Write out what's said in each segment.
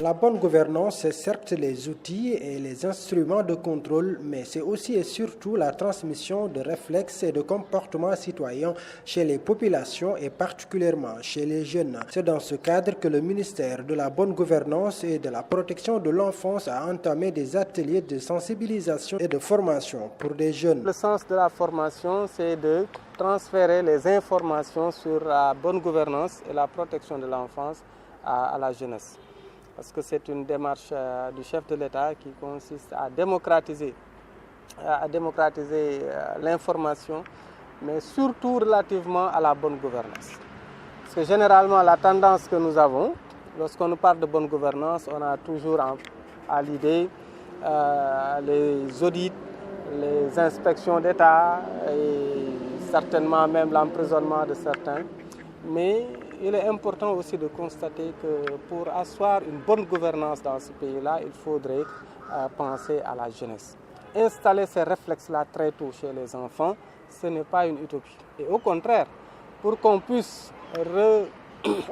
La bonne gouvernance, c'est certes les outils et les instruments de contrôle, mais c'est aussi et surtout la transmission de réflexes et de comportements citoyens chez les populations et particulièrement chez les jeunes. C'est dans ce cadre que le ministère de la bonne gouvernance et de la protection de l'enfance a entamé des ateliers de sensibilisation et de formation pour des jeunes. Le sens de la formation, c'est de transférer les informations sur la bonne gouvernance et la protection de l'enfance à la jeunesse. Parce que c'est une démarche du chef de l'État qui consiste à démocratiser l'information, mais surtout relativement à la bonne gouvernance. Parce que généralement, la tendance que nous avons, lorsqu'on nous parle de bonne gouvernance, on a toujours à l'idée les audits, les inspections d'État et certainement même l'emprisonnement de certains. Mais il est important aussi de constater que pour asseoir une bonne gouvernance dans ce pays-là, il faudrait penser à la jeunesse. Installer ces réflexes-là très tôt chez les enfants, ce n'est pas une utopie. Et au contraire, pour qu'on puisse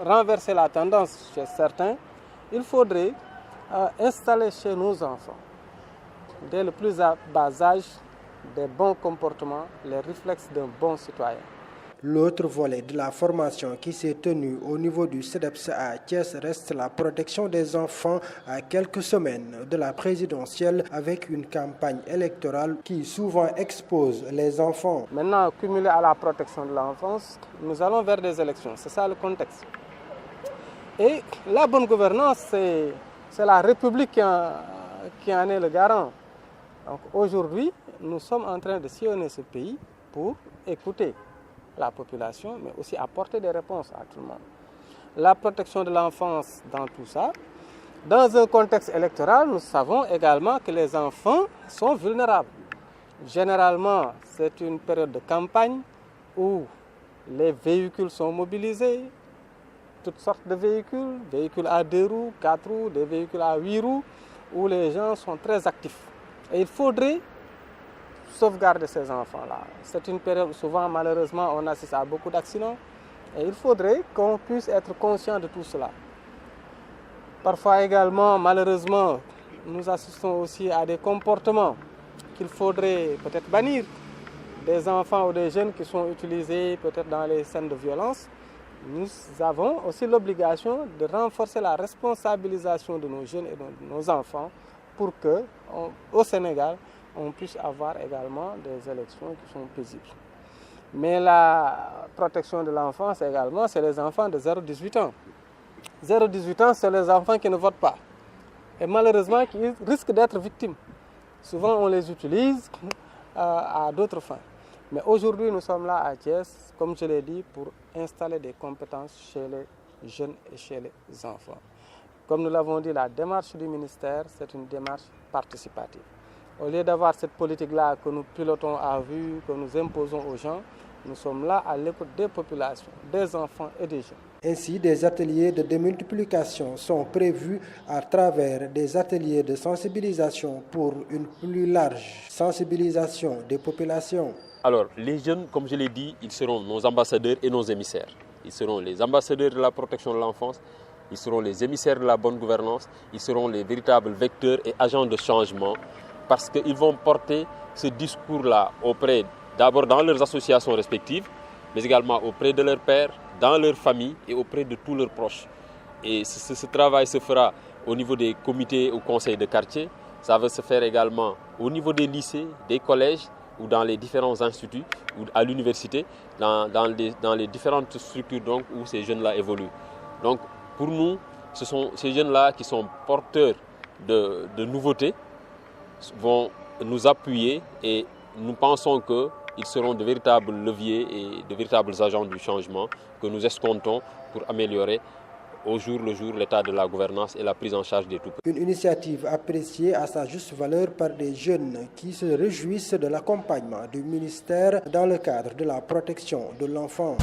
renverser la tendance chez certains, il faudrait installer chez nos enfants, dès le plus bas âge, des bons comportements, les réflexes d'un bon citoyen. L'autre volet de la formation qui s'est tenu au niveau du CEDEPS à Thiès reste la protection des enfants à quelques semaines de la présidentielle avec une campagne électorale qui souvent expose les enfants. Maintenant, cumulé à la protection de l'enfance, nous allons vers des élections. C'est ça le contexte. Et la bonne gouvernance, c'est la République qui en est le garant. Donc aujourd'hui, nous sommes en train de sillonner ce pays pour écouter la population, mais aussi apporter des réponses à tout le monde. La protection de l'enfance dans tout ça. Dans un contexte électoral, nous savons également que les enfants sont vulnérables. Généralement, c'est une période de campagne où les véhicules sont mobilisés, toutes sortes de véhicules à 2 roues, 4 roues, des véhicules à 8 roues, où les gens sont très actifs. Et il faudrait sauvegarder ces enfants-là. C'est une période où souvent, malheureusement, on assiste à beaucoup d'accidents. Et il faudrait qu'on puisse être conscient de tout cela. Parfois également, malheureusement, nous assistons aussi à des comportements qu'il faudrait peut-être bannir. Des enfants ou des jeunes qui sont utilisés peut-être dans les scènes de violence. Nous avons aussi l'obligation de renforcer la responsabilisation de nos jeunes et de nos enfants pour qu'au Sénégal, on puisse avoir également des élections qui sont paisibles. Mais la protection de l'enfance également, c'est les enfants de 0-18 ans. 0-18 ans, c'est les enfants qui ne votent pas. Et malheureusement, qui risquent d'être victimes. Souvent, on les utilise à d'autres fins. Mais aujourd'hui, nous sommes là à Thiès, comme je l'ai dit, pour installer des compétences chez les jeunes et chez les enfants. Comme nous l'avons dit, la démarche du ministère, c'est une démarche participative. Au lieu d'avoir cette politique-là que nous pilotons à vue, que nous imposons aux gens, nous sommes là à l'écoute des populations, des enfants et des jeunes. Ainsi, des ateliers de démultiplication sont prévus à travers des ateliers de sensibilisation pour une plus large sensibilisation des populations. Alors, les jeunes, comme je l'ai dit, ils seront nos ambassadeurs et nos émissaires. Ils seront les ambassadeurs de la protection de l'enfance, ils seront les émissaires de la bonne gouvernance, ils seront les véritables vecteurs et agents de changement parce qu'ils vont porter ce discours-là auprès, d'abord dans leurs associations respectives, mais également auprès de leurs pairs, dans leur famille et auprès de tous leurs proches. Et ce travail se fera au niveau des comités ou conseils de quartier, ça va se faire également au niveau des lycées, des collèges ou dans les différents instituts ou à l'université, dans les différentes structures donc, où ces jeunes-là évoluent. Donc pour nous, ce sont ces jeunes-là qui sont porteurs de nouveautés, vont nous appuyer et nous pensons qu'ils seront de véritables leviers et de véritables agents du changement que nous escomptons pour améliorer au jour le jour l'état de la gouvernance et la prise en charge des tout-petits. Une initiative appréciée à sa juste valeur par des jeunes qui se réjouissent de l'accompagnement du ministère dans le cadre de la protection de l'enfant.